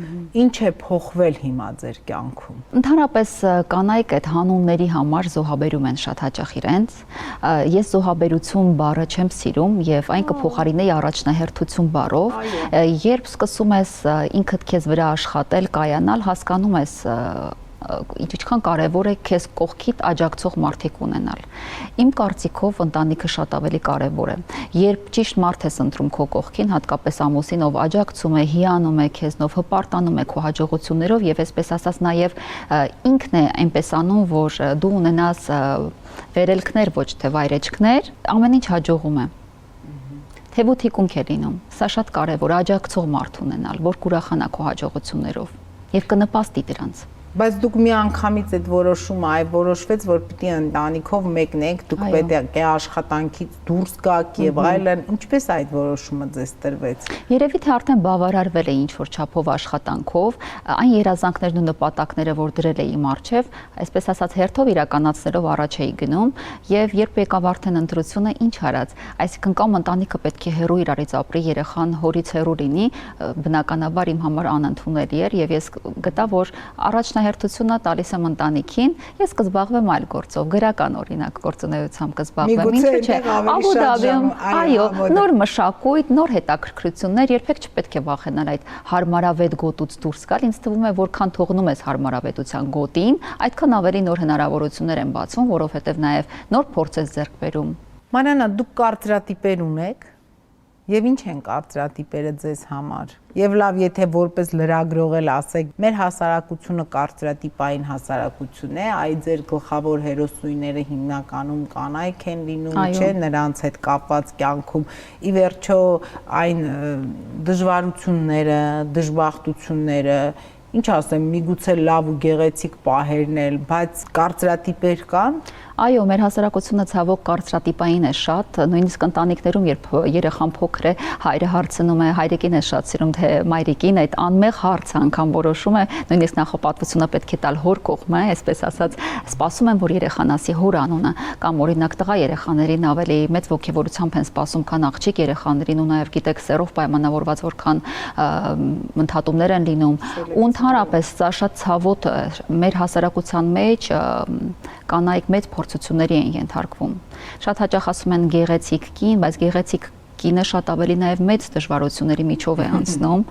ինչ է փոխվել հիմա ձեր կյանքում։ Ընդհանրապես կանայք այդ հանունների համար զոհաբերում են շատ հաճախ իրենց։ Ես զոհաբերություն բառը չեմ սիրում եւ այն կփոխարինեի առաջնահերթություն բառով։ Երբ սկսում ես ինքդ քեզ վրա աշխատել, կայանալ, հասկանում ես ինչքան կարևոր է քեզ կողքիդ աջակցող մարդիկ ունենալ։ Իմ կարծիքով ընտանիքը շատ ավելի կարևոր է։ Երբ ճիշտ մարդ ես ընտրում քո կողքին, հատկապես ամուսին, ով աջակցում է, հիանում է քեզնով, հպարտանում է քո հաջողություններով եւ այսպես ասած նաեւ ինքն է այնպես անում, որ դու ունենաս վերելքներ, ոչ թե վայրեջքներ, ամեն ինչ հաջողում է։ Թեւութիկունք է լինում։ Սա շատ կարևոր է աջակցող մարդ ունենալ, որ կուրախանա քո հաջողություններով եւ կնպաստի դրանց։ Բայց դուք մի անգամից այդ որոշումը որոշվեց, որ պիտի ընտանիքով մեկնեք, դուք պետք է աշխատանքից դուրս գաք եւ այլն, ինչպես այդ որոշումը ձեզ տրվեց։ Երևի թե արդեն բավարարվել է ինչ-որ չափով աշխատանքով, այն երազանքներն ու նպատակները, որ դրել էի մառչև, այսպես ասած հերթով իրականացնելով առաջ էի գնում, եւ երբ եկավ արդեն ընտրությունը, ինչ արած, այսինքն կամ ընտանիքը պետք է հեռու իրարից ապրի, երեխան հորից հեռու լինի, բնականաբար իմ համար անընդունելի էր եւ ես գտա, որ առաջնահերթությունը տալիս եմ ընտանիքին, ես կզբաղվեմ այլ գործով, գրական օրինակ գործունեությամբ կզբաղվեմ, ինչու՞ չէ, Աբու Դաբիում, այո, նոր մշակույթ, նոր հետաքրքրություններ, երբեք չպետք է վախենալ այդ հարմարավետ գոտուց դուրս գալ, ինձ թվում է, որքան թողնում ես հարմարավետության գոտին, այդքան ավելի նոր հնարավորություններ են բացվում, որովհետեւ նաեւ նոր փորձ ես ձեռք բերում։ Մանանա, դուք կարծրատիպեր ունեք, եւ ինչ են կարծրատիպերը ձեզ համար։ Եվ լավ, եթե որպես լրագրող էլ ասեք, մեր հասարակությունը կարծրատիպային հասարակություն է, այ ձեր գլխավոր հերոսուհիները հիմնականում կանայք են լինում, չէ, նրանց հետ կապված կյանքում ի վերջո այն դժվարությունները, դժբախտությունները, ինչ ասեմ, միգուցե լավ ու գեղեցիկ պահերն էլ, բայց կարծրատիպեր կան։ Այո, մեր հասարակությունը ցավոք կարծրատիպային է շատ, նույնիսկ ընտանիքներում, երբ երեխան փոքր է, հայրը հարցնում է, հայրիկին է շատ սիրում, թե մայրիկին, այդ անմեղ հարցը անգամ որոշում է, նույնիսկ նախապատվությունը պետք է տալ հոր կողմը, այսպես ասած, սպասում են, որ երեխան ասի հոր անունը, կամ օրինակ տղա երեխաներին ավելի մեծ ոգևորությամբ են սպասում, քան աղջիկ երեխաներին, ու նաև գիտեք, սերով պայմանավորված որքան ընդհատումներ են լինում, ու ընդհանրապես սա շատ ցավոտ է մեր հասարակության մեջ կանայք մեծ փորձությունների են ենթարկվում։ Շատ հաճախ ասում են գեղեցիկ կին, բայց գեղեցիկ կինը շատ ավելի նաև մեծ դժվարությունների միջով է անցնում,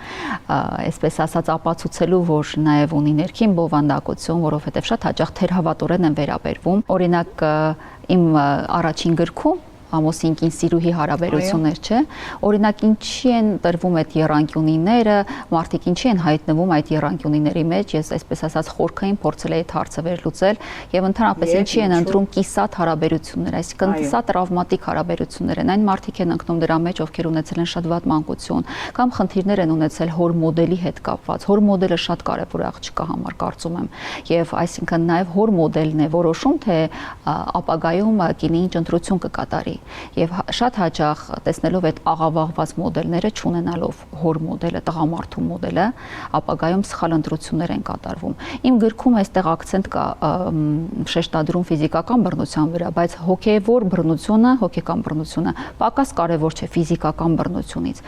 այսպես ասած ապացուցելու, որ նաև ունի ներքին բովանդակություն, որովհետև շատ հաճախ թերհավատորեն են վերաբերվում։ Օրինակ իմ առաջին գրքում ամուսին կին սիրուհի հարաբերություններ, չէ։ Օրինակ ինչի են տրվում այդ եռանկյունիները, մարդիկ ինչի են հայտնվում այդ եռանկյունիների մեջ, ես այսպես ասած խորքային փորձել էի այդ հարցը վերլուծել եւ ընդհանրապես ինչի են ընտրում կիսատ հարաբերություններ, այսինքն սա տրավմատիկ հարաբերություններ են, այն մարդիկ են ընկնում դրա մեջ, ովքեր ունեցել են շատ վատ մանկություն կամ խնդիրներ են ունեցել հոր մոդելի հետ կապված։ Հոր մոդելը շատ կարեւոր աղջկա համար կարծում եմ, եւ այսինքն նաեւ հոր մոդելն է որոշում, թե ապագայում կինի ինչ ընտրություն կկատարի։ Եվ շատ հաճախ տեսնելով այդ աղավաղված մոդելները, չունենալով հոր մոդելը, տղամարդու մոդելը, ապագայում սխալ ընտրություններ են կատարվում։ Իմ գրքում այստեղ ակցենտ կա շեշտադրում ֆիզիկական բռնության վրա, բայց հոգեվոր բռնությունը, հոգեկան բռնությունը պակաս կարևոր չէ ֆիզիկական բռնությունից։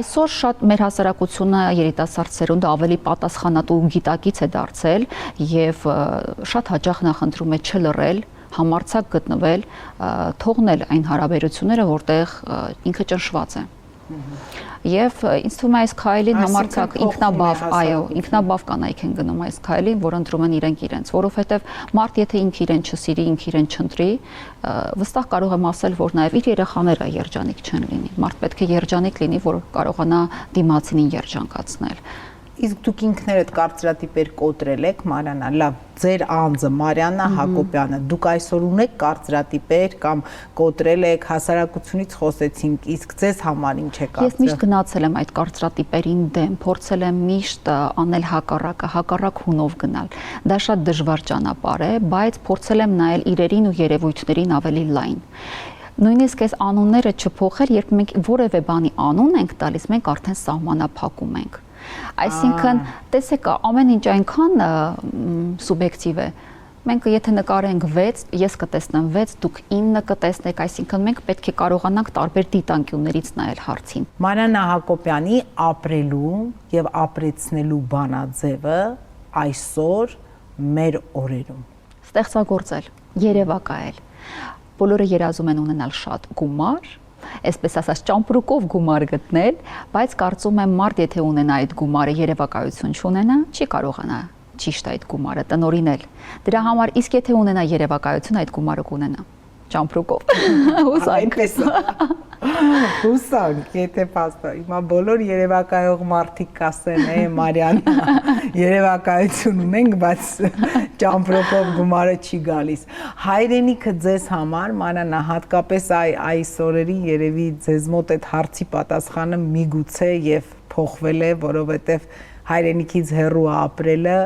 Այսօր շատ մեր հասարակությունը երիտասարդ սերունդը ավելի պատասխանատու ու գիտակից է դարձել եւ շատ հաճախ նախընտրում է չլռել, համարձակ գտնվել, թողնել այն հարաբերությունները, որտեղ ինքը ճնշված է։ Եվ ինձ թվում է այս քայլին համարձակ ինքնաբավ, այո, ինքնաբավ կանայք են գնում այս քայլին, որ ընտրում են իրենք իրենց, որովհետև մարդ եթե ինքը իրեն չսիրի, ինքը իրեն չընտրի, վստահ կարող եմ ասել, որ նաև իր երեխաները երջանիկ չեն լինի։ Մարդ պետք է երջանիկ լինի, որ կարողանա դիմացինին երջանկացնել։ Իսկ դուք ինքներդ կարծրատիպեր կոտրել եք, Մարիանա, լավ, ձեր անձը Մարիանա Հակոբյանը, դուք այսօր ունեք կարծրատիպեր կամ կոտրել եք, հասարակությունից խոսեցինք, իսկ ձեզ համար ինչ է կարծրատիպը։ Ես միշտ գնացել եմ այդ կարծրատիպերին դեմ, փորձել եմ միշտ անել հակառակը, հակառակ հունով գնալ։ Դա շատ դժվար ճանապարհ է, բայց փորձել եմ նայել իրերին ու երևույթներին ավելի լայն։ Նույնիսկ այս անունները չփոխել, երբ մենք որևէ բանի անուն ենք տալիս, մենք արդեն սահմանափակում ենք։ Այսինքն, տեսեք, ամեն ինչ այնքան սուբյեկտիվ է։ Մենք եթե նկարենք 6, ես կտեսնեմ 6, դուք 9 կտեսնեք, այսինքն մենք պետք է կարողանանք տարբեր դիտանկյուններից նայել հարցին։ Մարիանա Հակոբյանի ապրելու եւ ապրեցնելու բանաձևը այսօր մեր օրերում։ Ստեղծագործել, երևակայել։ Բոլորը երազում են ունենալ շատ գումար, այսպես ասած ճամպրուկով գումար գտնել, բայց կարծում եմ մարդ եթե ունենա այդ գումարը երևակայություն չունենա, չի կարողանա ճիշտ այդ գումարը տնօրինել։ Դրա համար իսկ եթե ունենա երևակայություն, այդ գումարը կունենա ճամպրուկով։ Հուսանք։ Հուսանք, եթե փաստա։ Հիմա բոլոր երևակայող մարդիկ կասեն, Մարիանա, երևակայություն ունենք, բայց ճամպրուկով գումարը չի գալիս։ Հայրենիքը ձեզ համար, Մարիանա, հատկապես այս օրերի երևի ձեզ մոտ այդ հարցի պատասխանը միգուցե եւ փոխվել է, որովհետեւ հայրենիքից հեռու ապրելը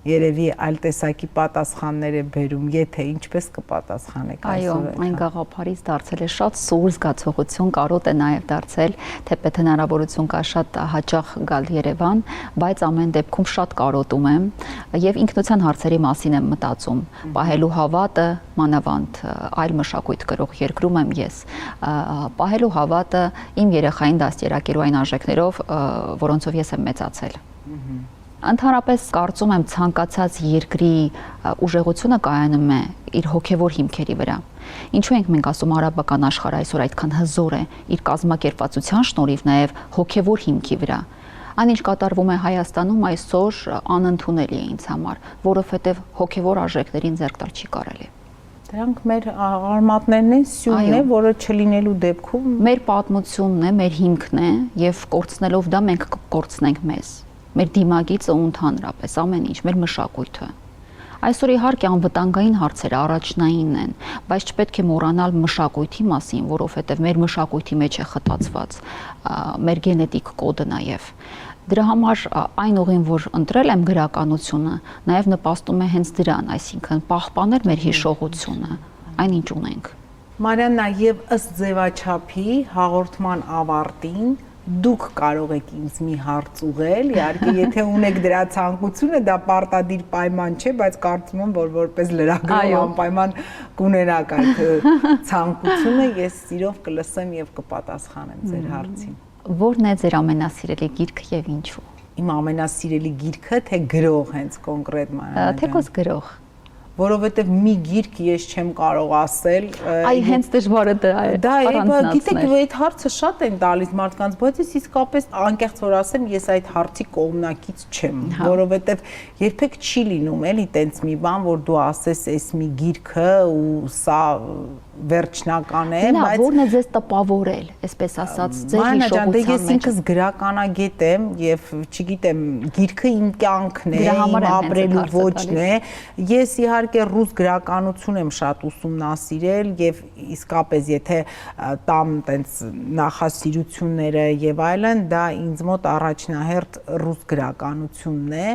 երևի այլ տեսակի պատասխաններ է բերում, եթե ինչպես կպատասխանեք Այո, այն գաղափարից դարձել է շատ սուր զգացողություն, կարոտ է նաև դարձել, թեպետ հնարավորություն կա շատ հաճախ գալ Երևան, բայց ամեն դեպքում շատ կարոտում եմ եւ ինքնության հարցերի մասին եմ մտածում։ Պահելու հավատը, մանավանդ այլ մշակույթ կրող երկրում եմ ես, պահելու հավատը իմ երեխային դաստիարակելու այն արժեքներով, որոնցով ես եմ մեծացել։ Ընդհանրապես կարծում եմ ցանկացած երկրի ուժեղությունը կայանում է իր հոգևոր հիմքերի վրա։ Ինչու ենք մենք ասում արաբական աշխարհը այսօր այդքան հզոր է իր կազմակերպվածության շնորհիվ նաև հոգևոր հիմքի վրա։ Այն ինչ կատարվում է Հայաստանում այսօր անընդունելի է ինձ համար, որովհետև հոգևոր արժեքներին ձեռք տալ չի կարելի։ Դրանք մեր արմատներն են, սյունն է, որը չլինելու դեպքում մեր պատմությունն է, մեր հիմքն է եւ կորցնելով դա մենք կկորցնենք մեզ։ Մեր դիմագիծը ու ընդհանրապես ամեն ինչ, մեր մշակույթը։ Այսօր իհարկե անվտանգային հարցերը առաջնային են, բայց չպետք է մոռանալ մշակույթի մասին, որովհետև մեր մշակույթի մեջ է խտացված մեր գենետիկ կոդը նաև։ Դրա համար այն ուղին, որ ընտրել եմ գրականությունը, նաև նպաստում է հենց դրան, այսինքն պահպանել մեր հիշողությունը, այնինչ ունենք։ Մարիաննա, եւ ըստ ձևաչափի հաղորդման ավարտին դուք կարող եք ինձ մի հարց ուղղել, իհարկե եթե ունեք դրա ցանկությունը, դա պարտադիր պայման չէ, բայց կարծում եմ, որ որպես լրագրող անպայման կունենաք այդ ցանկությունը, ես սիրով կլսեմ եւ կպատասխանեմ ձեր հարցին։ Որն է ձեր ամենասիրելի գիրքը եւ ինչու։ Իմ ամենասիրելի գիրքը, թե գրող հենց կոնկրետ Մարիաննա։ Թեկոս գրող։ Որովհետև մի գիրք ես չեմ կարող ասել։ Այ հենց դժվարը դա է։ Դա է, գիտեք, այդ հարցը շատ են տալիս մարդկանց, բայց ես իսկապես անկեղծ որ ասեմ, ես այդ հարցի կողմնակից չեմ, որովհետև երբեք չի լինում էլի տենց մի բան, որ դու ասես այս մի գիրքը ու սա վերջնական է, բայց որն է ձեզ տպավորել, այսպես ասած, ձեր հիշողության մեջ։ Ես ինքս գրականագետ եմ եւ չգիտեմ, գիրքը իմ կյանքն է, իմ ապրելու ոճն է։ Ես իհարկե ռուս գրականություն եմ շատ ուսումնասիրել եւ իսկապես եթե տամ տենց նախասիրությունները եւ այլն, դա ինձ մոտ առաջնահերթ ռուս գրականությունն է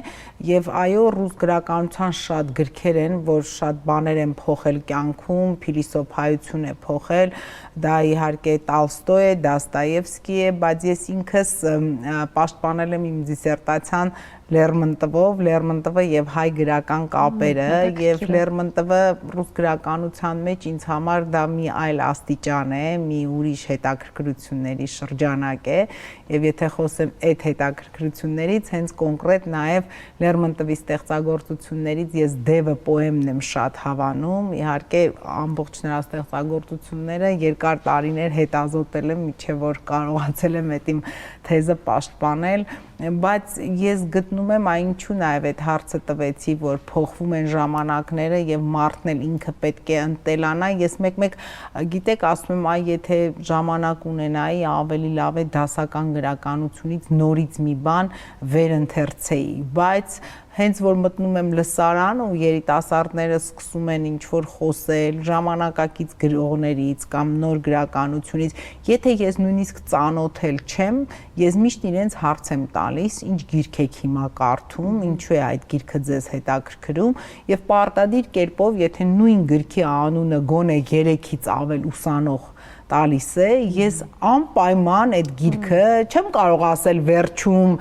եւ այո, ռուս գրականության շատ գրքեր են, որ շատ բաներ են փոխել կյանքում, փիլիսոփայություն է փոխել, դա իհարկե Տոլստոյ է, Դոստոևսկի է, բայց ես ինքս պաշտպանել եմ իմ դիսերտացիան Լերմոնտովը եւ հայ գրական կապերը եւ Լերմոնտովը ռուս գրականության մեջ ինձ համար դա մի այլ աստիճան է, մի ուրիշ հետաքրքրությունների շրջանակ է եւ եթե խոսեմ այդ հետաքրքրություններից, հենց կոնկրետ նաեւ Լերմոնտովի ստեղծագործություններից ես Դևը պոեմն եմ շատ հավանում, իհարկե ամբողջ նրա ստեղծագործությունները երկար տարիներ հետազոտել եմ, միջև որ կարողացել եմ այդ իմ թեզը պաշտպանել, բայց ես գտնում եմ այնչու նաև այդ հարցը տվեցի, որ փոխվում են ժամանակները եւ մարդն էլ ինքը պետք է ընտելանա, ես մեկ-մեկ գիտեք ասում եմ, այ եթե ժամանակ ունենայի, ավելի լավ է դասական գրականությունից նորից մի բան վերընթերցեի, բայց հենց որ մտնում եմ լսարան ու երիտասարդները սկսում են ինչ-որ խոսել ժամանակակից գրողներից կամ նոր գրականությունից, եթե ես նույնիսկ ծանոթել չեմ, ես միշտ իրենց հարց եմ տալիս, ինչ գիրք եք հիմա կարդում, ինչու է այդ գիրքը ձեզ հետաքրքրում եւ պարտադիր կերպով, եթե նույն գրքի անունը գոնե 3-ից ավել ուսանող տալիս է, ես անպայման այդ գիրքը չեմ կարող ասել վերջում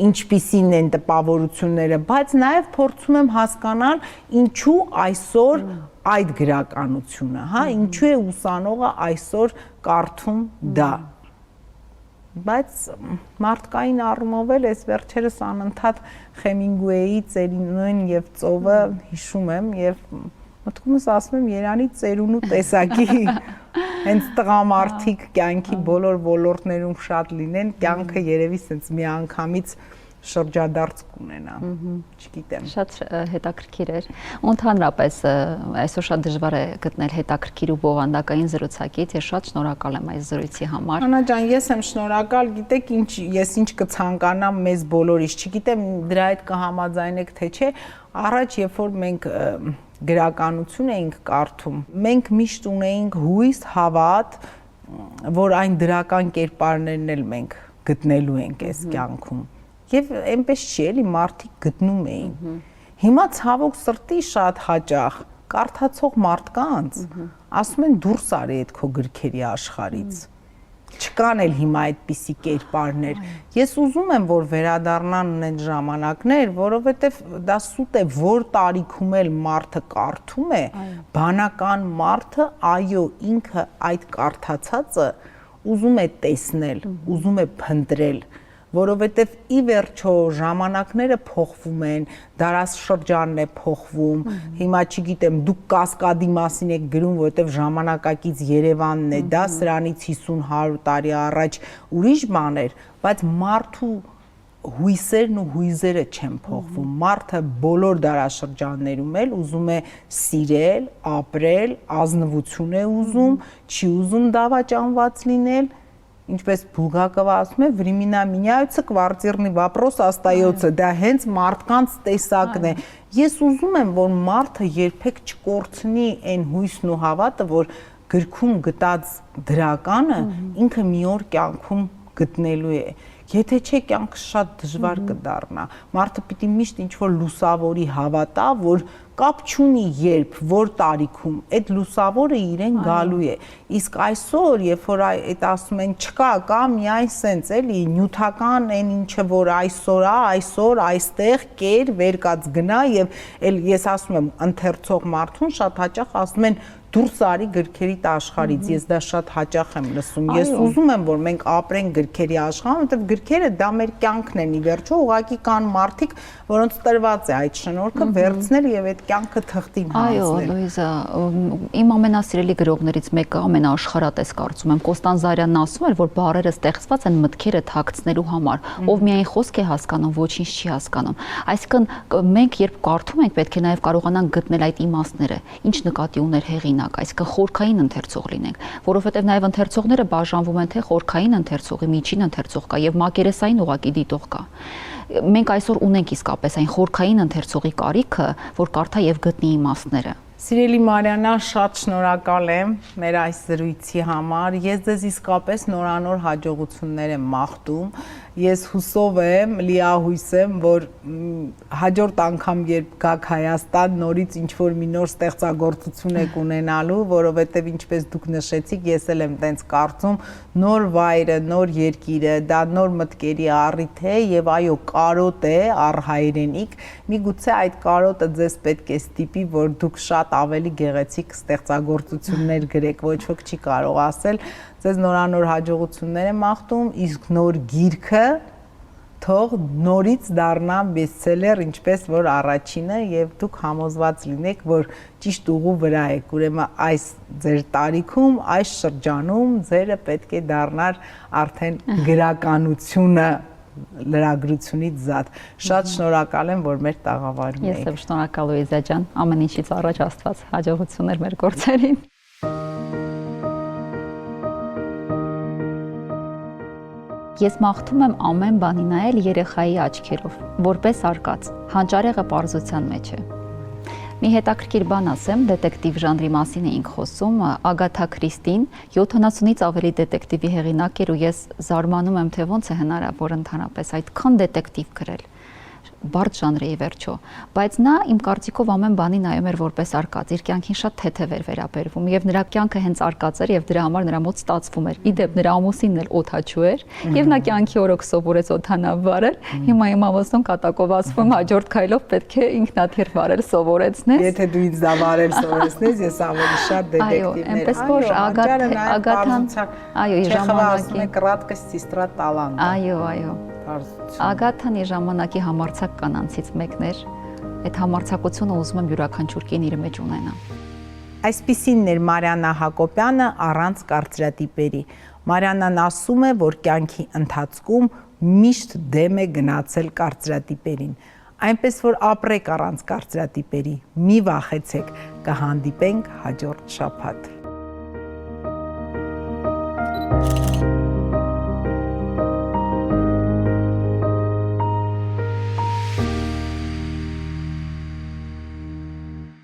ինչպիսին են տպավորությունները, բայց նաև փորձում եմ հասկանալ ինչու այսօր այդ գրականությունը, հա, ինչու է ուսանողը այսօր կարդում դա։ Բայց մարդկային առումով էլ այս վերջերս անընդհատ Հեմինգուեյի Ծերունին եւ ծովը հիշում եմ եւ մտքումս ասում եմ Երանի ծերունու տեսակի հենց տղամարդիկ կյանքի բոլոր ոլորտներում շատ լինեն, կյանքը երևի սենց մի անգամից շրջադարձ կունենա, չգիտեմ։ Շատ հետաքրքիր էր։ Ընդհանրապես այսօր շատ դժվար է գտնել հետաքրքիր ու բովանդակային զրուցակից, ես շատ շնորհակալ եմ այս զրույցի համար։ Աննա ջան, ես եմ շնորհակալ, գիտեք ես ինչ կցանկանամ մեզ բոլորից, չգիտեմ դրա հետ կհամաձայնեք թե չէ, առաջ երբ որ մենք գրականություն էինք կարդում, մենք միշտ ունեինք հույս, հավատ, որ այն դրական կերպարներն էլ մենք գտնելու ենք այս կյանքում։ Եվ այնպես չի էլի մարդիկ գտնում էին։ Հիմա ցավոք սրտի շատ հաճախ կարդացող մարդկանց ասում են դուրս արի այդ քո գրքերի աշխարից։ Չկան էլ հիմա այդպիսի կերպարներ։ Ես ուզում եմ, որ վերադառնան այն ժամանակներ, որովհետև դա սուտ է, որ տարիքում էլ մարդը կարդում է, բանական մարդը, այո, ինքը այդ կարդացածը ուզում է տեսնել, ուզում է փնտրել, որովհետև ի վերջո ժամանակները փոխվում են, դարաշրջանն է փոխվում, հիմա չգիտեմ, դուք Կասկադի մասին եք գրում, որովհետև ժամանակակից Երևանն է, դա սրանից 50-100 տարի առաջ ուրիշ բան էր, բայց մարդու հույսերն ու հույզերը չեն փոխվում, մարդը բոլոր դարաշրջաններում էլ ուզում է սիրել, ապրել, ազնվություն է ուզում, չի ուզում դավաճանված լինել, ինչպես Բուլգակովը ասում է, времена меняются, квартирный вопрос остается, դա հենց մարդկանց տեսակն է։ Ես ուզում եմ, որ մարդը երբեք չկորցնի այն հույսն ու հավատը, որ գրքում գտած դրականը ինքը մի օր կյանքում գտնելու է։ Եթե չէ, կյանքը շատ դժվար կդառնա։ Մարդը պիտի միշտ ինչ-որ լուսավորի հավատա, որ կապ չունի երբ, որ տարիքում, այդ լուսավորը իրեն գալու է։ Իսկ այսօր, երբ որ այդ ասում են չկա, կա միայն սենց էլի, նյութական այն ինչը, որ այսօր է, այսօր, այստեղ, կեր, վեր կաց գնա եւ էլ ես ասում եմ, ընթերցող մարդուն շատ հաճախ ասում են դուրս արի գրքերիդ աշխարից, ես դա շատ հաճախ եմ լսում, ես ուզում եմ, որ մենք ապրենք գրքերի աշխարհում, որովհետև գրքերը դա մեր կյանքն են, ի վերջո ուղղակի կան մարդիկ, որոնց տրված է այդ շնորհքը վերցնել եւ այդ կյանքը թղթին հանձնել։ Այո, Լուիզա, իմ ամենասիրելի գրողներից մեկը, ամենաաշխարհատես կարծում եմ, Կոստան Զարյանն ասում էր, որ բառերը ստեղծված են մտքերը թաքցնելու համար, ով միայն խոսք է հասկանում, ոչինչ չի հասկանում։ Այսինքն մենք երբ կարդում ենք, պետք է նաեւ կարողանանք գտնել այդ իմաստները, ինչ նկատի ուներ հեղինակ, այսինքն խորքային ընթերցող լինենք, որովհետեւ նաեւ ընթերցողները բաժանվում են թե խորքային ընթերցողի, միջին ընթերցող կա եւ մակերեսային ուղակի դիտող կա։ Մենք այսօր ունենք իսկապես այն խորքային ընթերցողի կարիքը, որ կարդա եւ գտնի իմաստները։ Սիրելի Մարիանա, շատ շնորհակալ եմ մեր այս զրույցի համար։ Ես ձեզ իսկապես նորանոր հաջողություններ եմ մաղթում։ Ես հուսով եմ, լիահույս եմ, որ հաջորդ անգամ երբ գաք Հայաստան, նորից ինչ-որ մի նոր ստեղծագործություն եք ունենալու, որովհետև ինչպես դուք նշեցիք, ես էլ եմ տենց կարծում, նոր վայրը, նոր երկիրը, դա նոր մտքերի առիթ է եւ այո, կարոտ է առհայրենիք։ Միգուցե այդ կարոտը ձեզ պետք է ստիպի, որ դուք շատ ավելի գեղեցիկ ստեղծագործություններ գրեք, ոչ ոք չի կարող ասել։ Ձեզ նորանոր հաջողություններ եմ մաղթում, իսկ նոր գիրքը թող նորից դառնա բեսթսելեր, ինչպես որ առաջինը, եւ դուք համոզված լինեք, որ ճիշտ ուղու վրա եք։ Ուրեմն այս ձեր տարիքում, այս շրջանում ձերը պետք է դառնար արդեն գրականությունը լրագրությունից զատ։ Շատ շնորհակալ եմ, որ մեր տաղավարում եք։ Ես եմ շնորհակալ Լուիզա ջան, ամեն ինչից առաջ Աստված հաջողություններ մեր գործերին։ Ես մաղթում եմ ամեն բանի նայել երեխայի աչքերով, որպես արկած, հանճարեղը պարզության մեջ է։ Մի հետաքրքիր բան ասեմ, դետեկտիվ ժանրի մասին էինք խոսում, Ագաթա Քրիստին 70-ից ավելի դետեկտիվի հեղինակ էր ու ես զարմանում եմ, թե ոնց է հնարավոր ընդհանրապես այդքան դետեկտիվ գրել։ Բարդ ժանր է վերջո, բայց նա իմ կարծիքով ամեն բանի նայում էր որպես արկած, իր կյանքին շատ թեթև էր վերաբերվում եւ նրա կյանքը հենց արկած էր եւ դրա համար նրա մոտ ստացվում էր։ Իդեպ նրա ամուսինն էլ օդաչու էր եւ նա կյանքի օրոք սովորեց օդանավ վարել։ Հիմա իմ ամուսնուն կատակով ասվում հաջորդ քայլով պետք է ինքնաթիռ վարել սովորեցնես։ Եթե դու ինձ դա վարել սովորեցնես, ես ավելի շատ դետեկտիվներ։ Այնպես որ Ագաթան, այո, իր ժամանակի краткость сестра таланта։ Այո։ Ագաթան իր ժամանակի համարձակ կանանցից մեկն էր, այդ համարձակությունը ուզում եմ յուրաքանչյուր կին իր մեջ ունենա։ Այսպիսին էր Մարիաննա Հակոբյանը առանց կարծրատիպերի։ Մարիաննան ասում է, որ կյանքի ընթացքում միշտ դեմ է գնացել կարծրատիպերին։ Այնպես որ ապրեք առանց կարծրատիպերի, մի վախեցեք, կհանդիպենք հաջորդ շաբաթ։